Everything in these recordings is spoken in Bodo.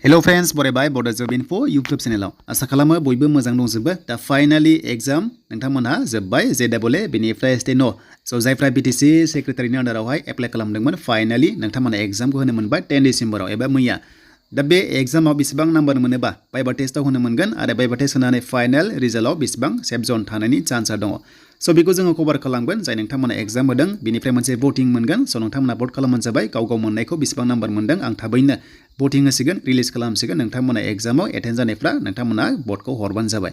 Hello friends, बरायबाय Bodo Job Info YouTube चेनेलाव आसा खालामो बयबो मोजां दंजोबो दा फाइनाली एग्जाम नोंथांमोनहा जोबबाय JAA बेनिफ्राय स्टेनो स' जायफ्रा BTC सेक्रेटारिनि आन्डारावहाय एप्लाइ खालामदोंमोन फाइनाली नोंथांमोना एग्जामखौ होनो मोनबाय 10 डिसेम्बराव एबा मैया दा बे एग्जामाव बेसेबां नाम्बार मोनोबा भाइभा टेस्टआव होनो मोनगोन आरो भाइभा टेस्ट होनानै फाइनाल रिजाल्टआव बेसेबां सेफ जन थानायनि चान्सआ दङ स' बेखौ जोङो कभार खालामगोन जाय नोंथांमोना एग्जाम होदों बेनिफ्राय मोनसे भटिं मोनगोन स' नोंथांमोना भट खालामबानो जाबाय गाव गाव मोननायखौ बेसेबां नाम्बार मोनदों आं थाबैनो भटिं होसिगोन रिलिज खालामसिगोन नोंथांमोना एग्जामाव एटेन्ड जानायफ्रा नोंथांमोना भटखौ हरबानो जाबाय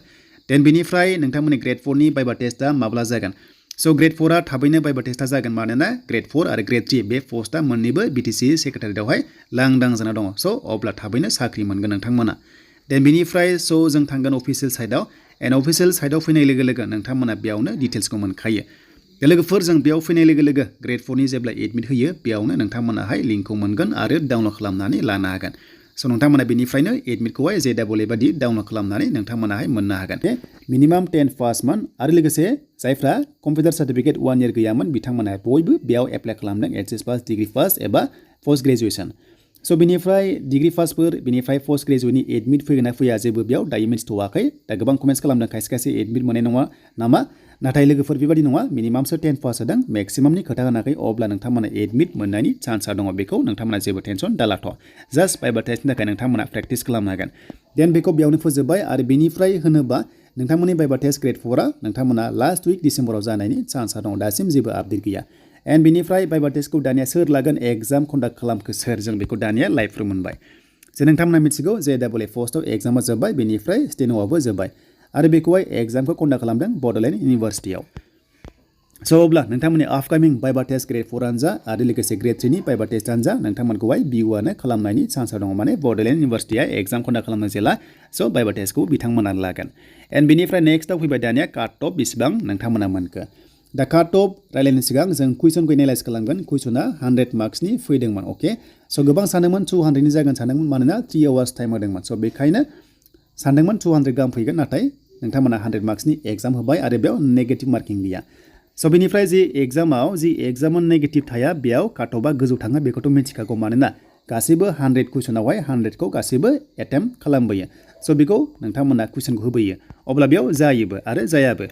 देन बेनिफ्राय नोंथांमोननि ग्रेड 4 नि भाइभा टेस्टआ माब्ला जागोन स' ग्रेड 4 आ थाबैनो भाइभा टेस्टआ जागोन मानोना ग्रेड 4 आरो ग्रेड 3 बे पस्टआ मोननैबो BTC सेक्रेटारियावहाय लांदां जाना दङ स' अब्ला थाबैनो साख्रि मोनगोन नोंथांमोना देन बेनिफ्राय स' जों थांगोन अफिसियेल साइडआव एन्ड अफिसियेल साइडआव फैनाय लोगो लोगो नोंथांमोना बेयावनो डिटेल्सखौ मोनखायो लोगोफोर जों बेयाव फैनाय लोगो लोगो ग्रेड 4 नि जेब्ला एडमिट होयो बेयावनो नोंथांमोनाहाय लिंकखौ मोनगोन आरो डाउनलड खालामनानै लानो हागोन स' नोंथांमोना बेनिफ्रायनो एडमिटखौहाय JAA बायदि डाउनलड खालामनानै नोंथांमोनाहाय मोननो हागोन मिनिमाम 10 पासमोन आरो लोगोसे जायफ्रा कम्पिउटार सार्टिफिकेट 1 इयार गैयामोन बिथांमोनहा बयबो बेयाव एप्लाइ खालामदों HS पास डिग्री पास एबा पोस्ट ग्रेजुएसन स' बेनिफ्राय डिग्री पासफोर बेनिफ्राय पोस्ट ग्रेजुएटनि एडमिट फैगोन ना फैया जेबो बेयाव दायो मिन्थिथ'वाखै दा गोबां कमेन्ट्स खालामदों खायसे खायसे एडमिट मोननाय नङा नामा नाथाय लोगोफोर बेबायदि नङा मिनिमामसो 10 पास होदों मेक्सिमामनि खोथा होनाखै अब्ला नोंथांमोना एडमिट मोननायनि चान्सआ दङ बेखौ नोंथांमोना जेबो टेनसन दालाथ' जास्ट भाइभा टेस्टनि थाखाय नोंथांमोना प्रेक्टिस खालामनो हागोन देन बेखौ बेयावनो फोजोबबाय आरो बेनिफ्राय होनोबा नोंथांमोननि भाइभा टेस्ट ग्रेड 4 आ नोंथांमोना लास्ट उइक डिसेम्बराव जानायनि चान्सआ दङ दासिम जेबो आपडेट गैया एन्ड बेनिफ्राय भाइभा टेस्टखौ दानिया सोर लागोन एग्जाम कन्डाक्ट खालामखो सोर जों बेखौ दानिया लाइभ मोनबाय जे नोंथांमोना मिथिगौ JAA पस्टआव एग्जामा जोब्बाय बेनिफ्राय स्टेन'आबो जोब्बाय आरो बेखौहाय एग्जामखौ कन्डाक्ट खालामदों बड'लेण्ड इउनिभार्सिटियाव स' अब्ला नोंथांमोननि आपकामिं भाइभा टेस्ट ग्रेड 4 आनजा आरो लोगोसे ग्रेड 3 नि भाइभा टेस्ट आनजा नोंथांमोनखौहाय BUआनो खालामनायनि चान्सआ दङ माने बड'लेण्ड इउनिभार्सिटिया एग्जाम कन्डाक्ट खालामनो जेला स' भाइभा टेस्टखौ बिथांमोनानो लागोन एन्ड बेनिफ्राय नेक्स्टआव फैबाय दानिया काट अफ बेसेबां नोंथांमोना मोनखो दा काट अफ रायलायनो सिगां जों कुइसनखौ एनालाइज खालामगोन कुइसना 100 मार्क्सनि फैदोंमोन अके स' गोबां सानदोंमोन 200 नि जागोन सानदोंमोन मानोना 3 आवार्स टाइम होदोंमोन स' बेखायनो सानदोंमोन 200 गाहाम फैगोन नाथाय नोंथांमोना 100 मार्क्सनि एग्जाम होबाय आरो बेयाव नेगेटिभ मार्किं गैया स' बेनिफ्राय जि एग्जामाव नेगेटिभ थाया बेयाव काट अफआ गोजौ थाङो बेखौथ' मिथिखागौ मानोना गासैबो 100 कुइसनावहाय 100खौ गासैबो एटेम्प्ट खालामबोयो स' बेखौ नोंथांमोना कुइसनखौ होबोयो अब्ला बेयाव जायोबो आरो जायाबो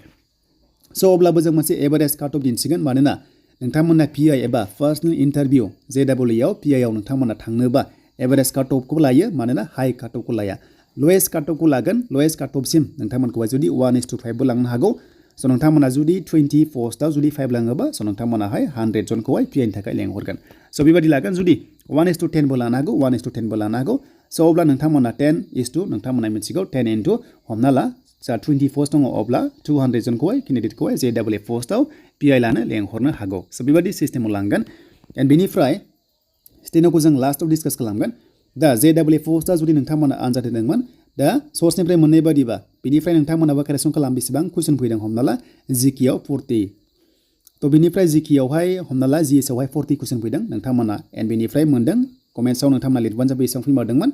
स' अब्लाबो जों मोनसे एभारेज काट अफ दिन्थिगोन मानोना नोंथांमोना PI एबा पार्सनेल इन्टारभिउ JAA PIआव नोंथांमोना थांनोबा एभारेज काट अफखौ लायो मानोना हाई काट अफखौ लाया लवेस्ट काट अफखौ लागोन लवेस्ट काट अफसिम नोंथांमोनखौहाय जुदि 1:5बो लांनो हागौ स' नोंथांमोना जुदि 20 पस्टआव जुदि 5 लाङोबा स' नोंथांमोनाहाय 100 जनखौहाय PI नि थाखाय लेंहरगोन स' बेबायदि लागोन जुदि 1:10बो लानो हागौ 1:10बो लानो हागौ स' अब्ला नोंथांमोना 10:, नोंथांमोना मिथिगौ 10 इन्टु हमना ला जा 20 पस्ट दङ अब्ला 200 जनखौहाय केन्डिडेटखौहाय JAA पस्टआव PI लानो लेंहरनो हागौ स' बेबायदि सिस्टेमाव लांगोन एन्ड बेनिफ्राय स्टेन'खौ जों लास्टआव डिसकास खालामगोन दा JAA पस्टआ जुदि नोंथांमोना आनजाद होदोंमोन दा सर्सनिफ्राय मोननाय बादिबा बेनिफ्राय नोंथांमोनाबो कारेक्सन खालाम बेसेबां कुइसन फैदों हमना ला GKआव 40 थ' बेनिफ्राय GKआवहाय हमना ला GSआवहाय 40 कुइसन फैदों नोंथांमोना एन्ड बेनिफ्राय मोनदों कमेन्ट्सआव नोंथांमोना लिरबानो जाबाय बेसेबां फैमारदोंमोन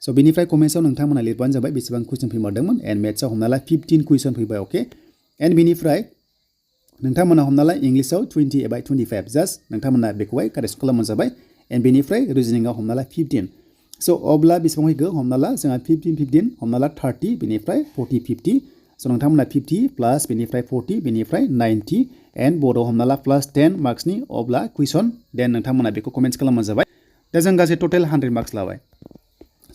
स' बेनिफ्राय कमेन्ट्सआव नोंथांमोना लिरबानो जाबाय बेसेबां कुइसन फैमारदोंमोन एन्ड मेथ्सआव हमना ला 15 कुइसन फैबाय अके एन्ड बेनिफ्राय नोंथांमोना हमना ला इंलिसाव 20 एबा 25 जास्ट नोंथांमोना बेखौहाय कारेक्सन खालामबानो जाबाय एन्ड बेनिफ्राय रिजनिंआव हमना ला 15 स' अब्ला बेसेबां फैगौ हमना ला जोंहा 15 हमना ला 30 बेनिफ्राय 40 50 स' नोंथांमोना 50 प्लास बेनिफ्राय 40 बेनिफ्राय 90 एन्ड बड' हमना ला प्लास 10 मार्क्सनि अब्ला कुइसन देन नोंथांमोना बेखौ कमेन्ट्स खालामबानो जाबाय दा जों गासै टटेल 100 मार्क्स लाबाय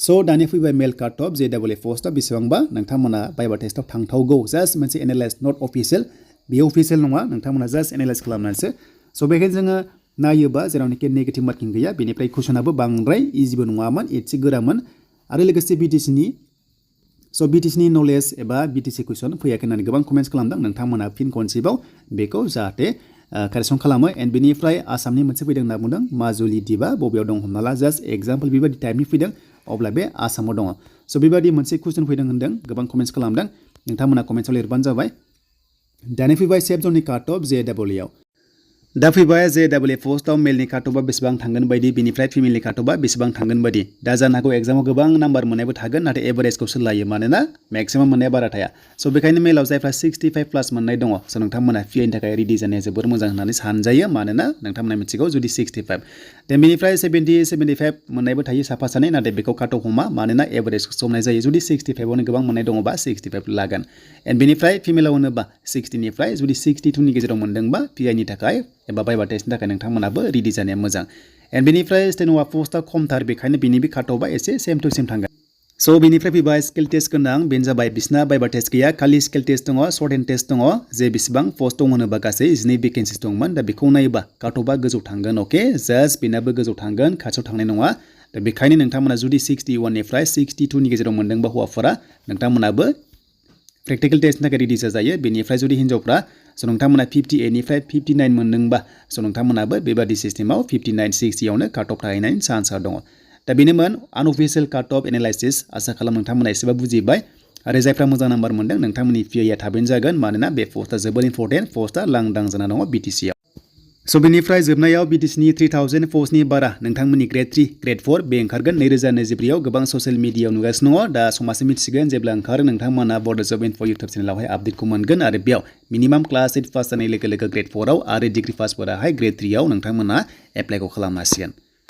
स' दानिया फैबाय मेल काट अफ JAA पस्टआ बेसेबांबा नोंथांमोना भाइभा टेस्टआव थांथावगौ जास्ट मोनसे एनालाइज नट अफिसियेल बेयो अफिसियेल नङा नोंथांमोना जास्ट एनालाइज खालामनानैसो स' बेखायनो जोङो नायोबा जेरावनोखि नेगेटिभ मार्किं गैया बेनिफ्राय कुइसनाबो बांद्राय इजिबो नङामोन एसे गोरामोन आरो लोगोसे BTCनि नलेज एबा BTC कुइसन फैयाखै होननानै गोबां कमेन्ट्स खालामदों नोंथांमोना फिन खनसेबाव बेखौ जाहाथे कारेक्सन खालामो एन्ड बेनिफ्राय आसामनि मोनसे फैदों होनना बुंदों माजुलि दिपा बबेयाव दं हमना ला जास्ट एग्जाम्पल बेबायदि टाइपनि फैदों अब्ला बे आसामाव दङ स' बेबायदि मोनसे कुइसन फैदों होनदों गोबां कमेन्ट्स खालामदों नोंथांमोना कमेन्ट्सआव लिरबानो जाबाय दानिया फैबाय सेफ जननि काट अफ JAAआव दा फैबाय JAA पोस्टआव मेलनि काटअफआ बेसेबां थांगोन बायदि बेनिफ्राय फिमेलनि काटअफआ बेसेबां थांगोन बायदि दा जानो हागौ एग्जामाव गोबां नाम्बार मोननायबो थागोन नाथाय एभारेजखौसो लायो मानोना मेक्सिमाम मोननाया बारा थाया स' बेखायनो मेलाव जायफ्रा 65 प्लास मोननाय दङ स' नोंथांमोना पिआइनि थाखाय रेडि जानाया जोबोर मोजां होननानै सानजायो मानोना नोंथांमोना मिथिगौ जुदि 65 देन बेनिफ्राय 70 75 मोननायबो थायो साफा सानै नाथाय बेखौ काटअफ हमा मानोना एभारेजखौ हमनाय जायो जुदि 65 आवनो गोबां मोननाय दङबा 65 लागोन एन्ड बेनिफ्राय फिमेलाव होनोबा 60 निफ्राय जुदि 62 नि गेजेराव मोनदोंबा पिआइनि थाखाय एबा भाइभा टेस्टनि थाखाय नोंथांमोनाबो रेडि जानाया मोजां एन्ड बेनिफ्राय स्टेन'आ पोस्टआ खमथार बेखायनो बिनि बे काटअफआ एसे सेम टु सेम थांगोन स' बेनिफ्राय फैबाय स्किल टेस्ट गोनां बेनो जाबाय बिसिना भाइभा टेस्ट गैया खालि स्किल टेस्ट दङ शर्ट हेन्ड टेस्ट दङ जे बेसेबां पस्ट दं होनोबा गासै 12 भेकेन्सिस दंमोन दा बेखौ नायोबा काटअफआ गोजौ थांगोन अके जास्ट बेनाबो गोजौ थांगोन खाथियाव थांनाय नङा दा बेखायनो नोंथांमोना जुदि 61 निफ्राय 62 नि गेजेराव मोनदोंबा हौवाफोरा नोंथांमोनाबो प्रेक्टिकल टेस्टनि थाखाय रेडि जाजायो बेनिफ्राय जुदि हिन्जावफ्रा स' नोंथांमोना 58 निफ्राय 59 मोनदोंबा स' नोंथांमोनाबो बेबादि सिस्टेमाव 59 60 आवनो काटअफ थाहैनायनि चान्सआ दङ दा बेनोमोन आनअफिसियेल काटअफ एनालाइसिस आसा खालाम नोंथांमोना एसेबा बुजिबाय आरो जायफ्रा मोजां नाम्बार मोनदों नोंथांमोननि पिआइआ थाबैनो जागोन मानोना बे पोस्टआ जोबोर इम्परटेन्ट पोस्टआ लांदां जाना दङ BTC आव स' बेनिफ्राय जोबनायाव BTCनि 3000 पस्टनि बारा नोंथांमोननि Grade-3 Grade-4 बे ओंखारगोन 2024 आव गोबां ससियेल मिडियायाव नुगासिनो दङ दा समासो मिथिगोन जेब्ला ओंखारो नोंथांमोना बड' जब इनफो इउटुब चेनेलावहाय आपडेटखौ मोनगोन आरो बेयाव मिनिमाम क्लास 8 पास जानाय लोगो लोगो Grade-4 आव आरो डिग्री पासफोराहाय Grade-3 आव नोंथांमोना एप्लाइखौ खालामनो हासिगोन